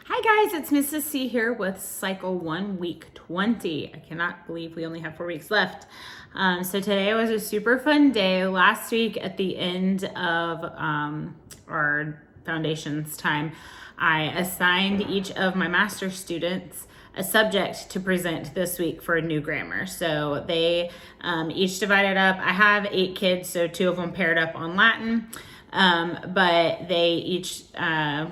Hi guys, it's Mrs. C here with Cycle 1, Week 20. I cannot believe we only have 4 weeks left. So today was a super fun day. Last week at the end of our foundations time, I assigned each of my master students a subject to present this week for new grammar. So they each divided up. I have 8 kids, so 2 of them paired up on Latin. But they each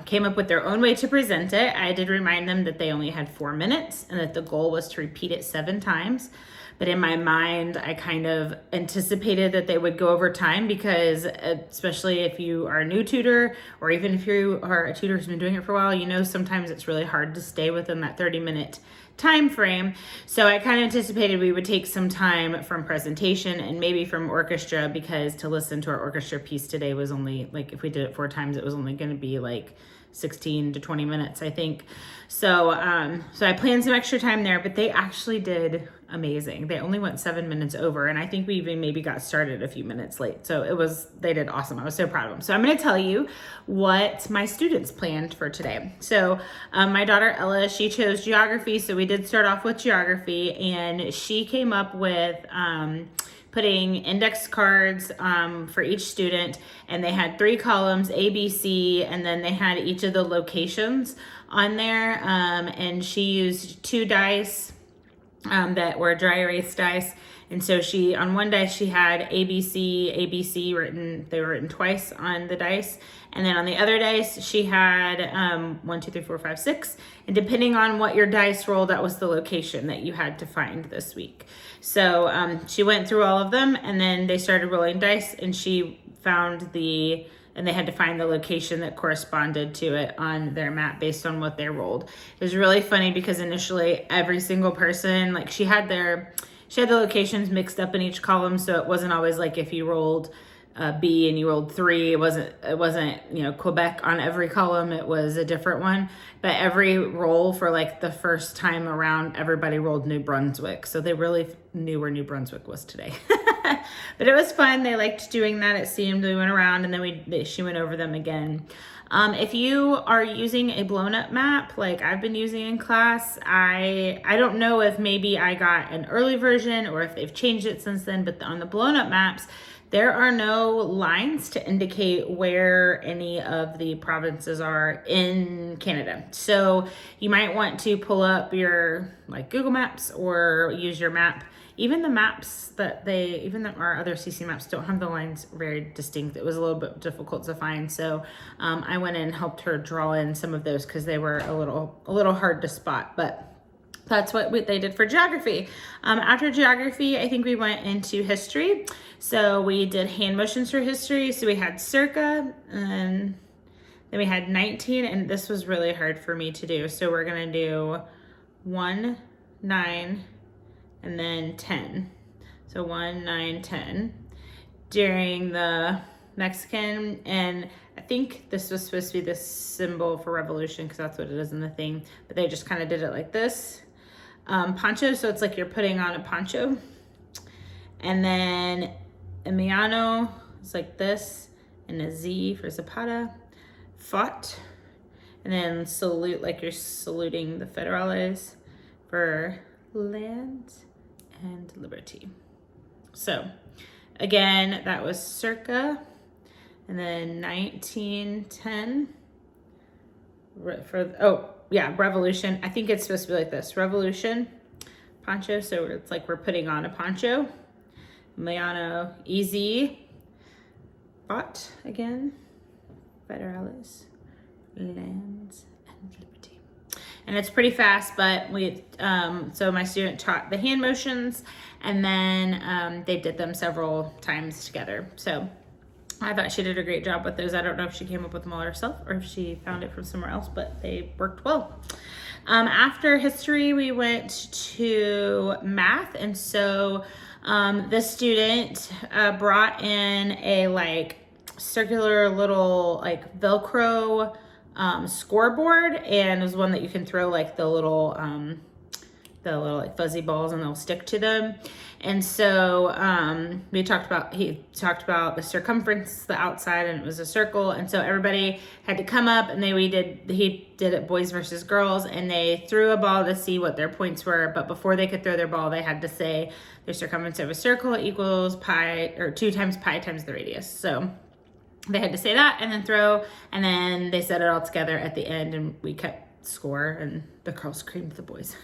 came up with their own way to present it. I did remind them that they only had 4 minutes and that the goal was to repeat it 7 times. But in my mind, I kind of anticipated that they would go over time because especially if you are a new tutor or even if you are a tutor who's been doing it for a while, you know sometimes it's really hard to stay within that 30-minute time frame. So I kind of anticipated we would take some time from presentation and maybe from orchestra, because to listen to our orchestra piece today was only like, if we did it 4 times, it was only going to be like 16 to 20 minutes, I think. So I planned some extra time there, but they actually did amazing. They only went 7 minutes over, and I think we even maybe got started a few minutes late. So they did awesome. I was so proud of them. So I'm going to tell you what my students planned for today. So my daughter Ella, she chose geography. So we did start off with geography, and she came up with putting index cards for each student, and they had 3 columns, A, B, C, and then they had each of the locations on there, and she used 2 dice that were dry erase dice. And so on one dice she had ABC written, they were written twice on the dice. And then on the other dice she had 1, 2, 3, 4, 5, 6. And depending on what your dice rolled, that was the location that you had to find this week. So she went through all of them, and then they started rolling dice, and she found and they had to find the location that corresponded to it on their map based on what they rolled. It was really funny because initially every single person, like she had the locations mixed up in each column, so it wasn't always like if you rolled B and you rolled 3, it wasn't Quebec on every column, it was a different one. But every roll for like the first time around, everybody rolled New Brunswick, so they really knew where New Brunswick was today. But it was fun. They liked doing that. It seemed we went around, and then she went over them again. If you are using a blown up map like I've been using in class, I don't know if maybe I got an early version or if they've changed it since then, but on the blown up maps, there are no lines to indicate where any of the provinces are in Canada. So you might want to pull up your Google Maps or use your map. Even the maps even our other CC maps don't have the lines very distinct. It was a little bit difficult to find. So I went in and helped her draw in some of those because they were a little hard to spot, but that's what they did for geography. After geography, I think we went into history. So we did hand motions for history. So we had circa, and then we had 19, and this was really hard for me to do. So we're gonna do 1, 9, and then 10. So 1, 9, 10 during the Mexican, and I think this was supposed to be the symbol for revolution because that's what it is in the thing, but they just kind of did it like this. Poncho, so it's like you're putting on a poncho. And then Emiliano is like this, and a Z for Zapata. Fought, and then salute, like you're saluting the federales for land and liberty. So again, that was circa, and then 1910 revolution. I think it's supposed to be like this: revolution, poncho, so it's like we're putting on a poncho. Emiliano, easy, fought again, federales, lands and liberty. And it's pretty fast, but so my student taught the hand motions, and then they did them several times together. So I thought she did a great job with those. I don't know if she came up with them all herself or if she found it from somewhere else, but they worked well. After history, we went to math, and so this student brought in a circular little Velcro scoreboard, and it was one that you can throw the little the little like fuzzy balls, and they'll stick to them. And so he talked about the circumference, the outside, and it was a circle. And so everybody had to come up, and he did it boys versus girls, and they threw a ball to see what their points were. But before they could throw their ball, they had to say the circumference of a circle equals pi, or 2 times pi times the radius. So they had to say that and then throw, and then they said it all together at the end, and we kept score, and the girls screamed the boys.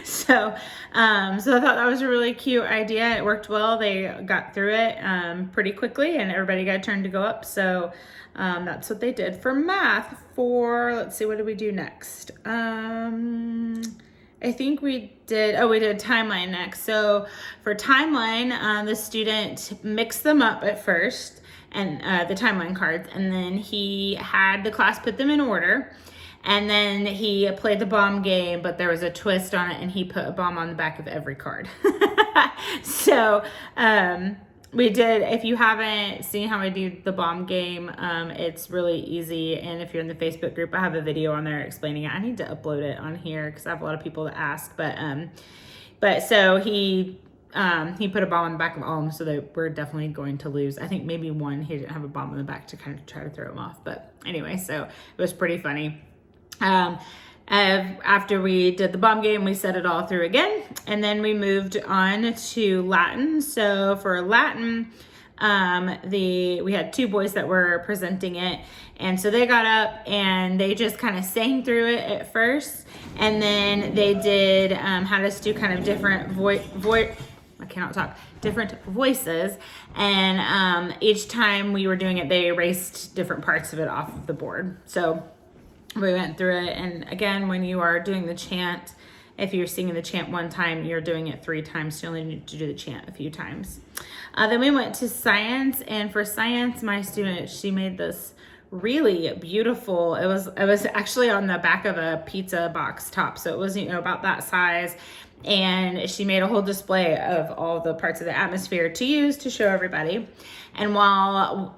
So I thought that was a really cute idea. It worked well. They got through it pretty quickly, and everybody got a turn to go up. So that's what they did for math. Let's see, what did we do next? I think we did timeline next. So for timeline, the student mixed them up at first, and the timeline cards, and then he had the class put them in order. And then he played the bomb game, but there was a twist on it, and he put a bomb on the back of every card. So we did, if you haven't seen how I do the bomb game, it's really easy. And if you're in the Facebook group, I have a video on there explaining it. I need to upload it on here because I have a lot of people that ask. But so he put a bomb on the back of all of them, so they were definitely going to lose. I think maybe one, he didn't have a bomb on the back to kind of try to throw him off. But anyway, so it was pretty funny. After we did the bomb game, we said it all through again, and then we moved on to Latin. So for Latin, we had 2 boys that were presenting it, and so they got up and they just kind of sang through it at first, and then they did had us do kind of different different voices, and each time we were doing it, they erased different parts of it off of the board. So we went through it, and again, when you are doing the chant, if you're singing the chant one time, you're doing it 3 times. You only need to do the chant a few times. Then we went to science, and for science, my student, she made this really beautiful, it was actually on the back of a pizza box top, so it was about that size, and she made a whole display of all the parts of the atmosphere to use to show everybody. And while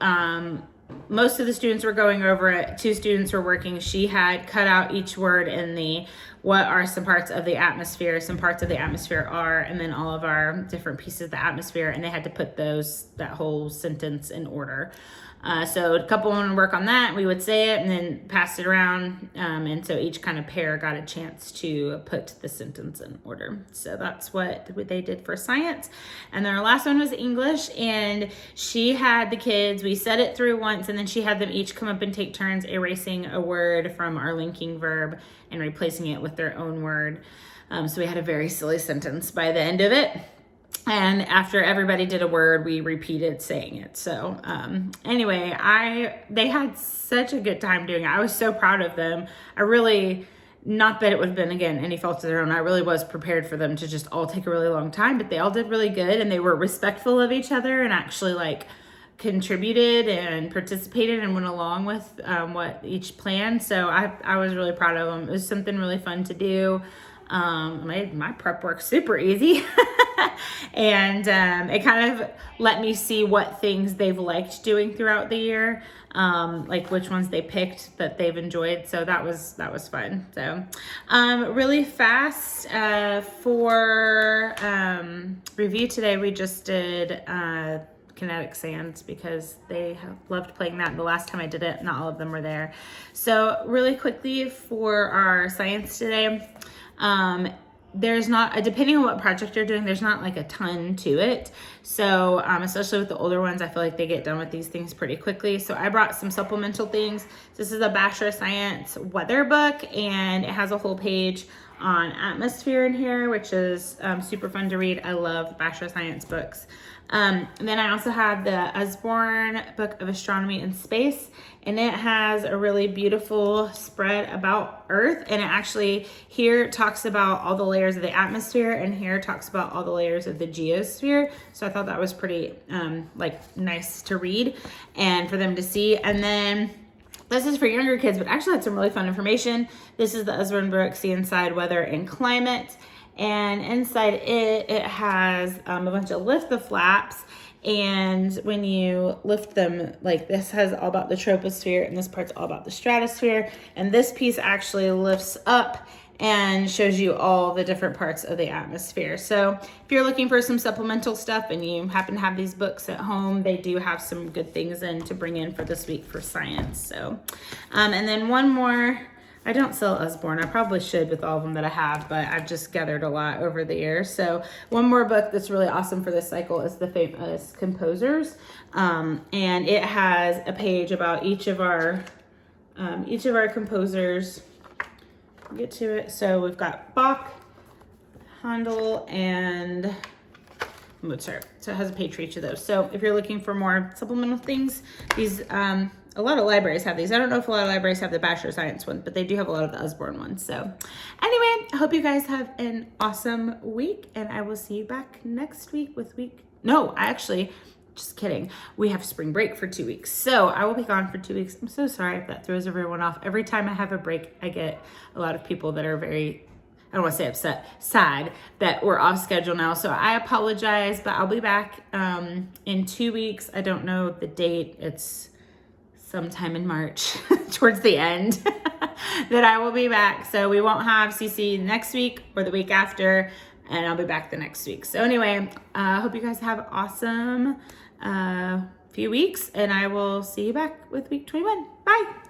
most of the students were going over it, 2 students were working, she had cut out each word in what are some parts of the atmosphere, some parts of the atmosphere are, and then all of our different pieces of the atmosphere, and they had to put that whole sentence in order. So a couple would work on that, we would say it and then pass it around, and so each kind of pair got a chance to put the sentence in order. So that's what they did for science. And then our last one was English, and she had the kids, we said it through once, and then she had them each come up and take turns erasing a word from our linking verb and replacing it with their own word. So we had a very silly sentence by the end of it. And after everybody did a word, we repeated saying it. So anyway, they had such a good time doing it. I was so proud of them. Not that it would have been, again, any fault of their own. I really was prepared for them to just all take a really long time, but they all did really good, and they were respectful of each other and actually contributed and participated and went along with what each planned. So I was really proud of them. It was something really fun to do. My prep work's super easy. And it kind of let me see what things they've liked doing throughout the year, which ones they picked that they've enjoyed. So that was fun. So really fast for review today, we just did kinetic sands because they loved playing that. The last time I did it, not all of them were there. So really quickly for our science today, there's not, depending on what project you're doing, there's not a ton to it. So especially with the older ones, I feel like they get done with these things pretty quickly. So I brought some supplemental things. This is a Bachelor Science weather book, and it has a whole page on atmosphere in here, which is super fun to read. I love Bachelor Science books. And then I also have the Usborne Book of Astronomy and Space, and it has a really beautiful spread about Earth, and it actually here talks about all the layers of the atmosphere, and here talks about all the layers of the geosphere. So I thought that was pretty nice to read and for them to see. And then this is for younger kids, but actually had some really fun information. This is the Usborne book, See Inside Weather and Climate. And inside it has a bunch of lift the flaps, and when you lift them, this has all about the troposphere, and this part's all about the stratosphere, and this piece actually lifts up and shows you all the different parts of the atmosphere. So if you're looking for some supplemental stuff and you happen to have these books at home, they do have some good things in to bring in for this week for science. So, and then one more. I don't sell Usborne. I probably should with all of them that I have, but I've just gathered a lot over the years. So one more book that's really awesome for this cycle is The Famous Composers. And it has a page about each of our composers. I'll get to it. So we've got Bach, Handel, and Mozart. So it has a page for each of those. So if you're looking for more supplemental things, these a lot of libraries have these. I don't know if a lot of libraries have the Bachelor of Science ones, but they do have a lot of the Usborne ones. So anyway, I hope you guys have an awesome week, and I will see you back next week with just kidding. We have spring break for 2 weeks. So I will be gone for 2 weeks. I'm so sorry if that throws everyone off. Every time I have a break, I get a lot of people that are very, I don't want to say upset, sad that we're off schedule now. So I apologize, but I'll be back in 2 weeks. I don't know the date. It's sometime in March, towards the end, that I will be back. So we won't have CC next week or the week after, and I'll be back the next week. So anyway, I hope you guys have an awesome few weeks, and I will see you back with week 21. Bye.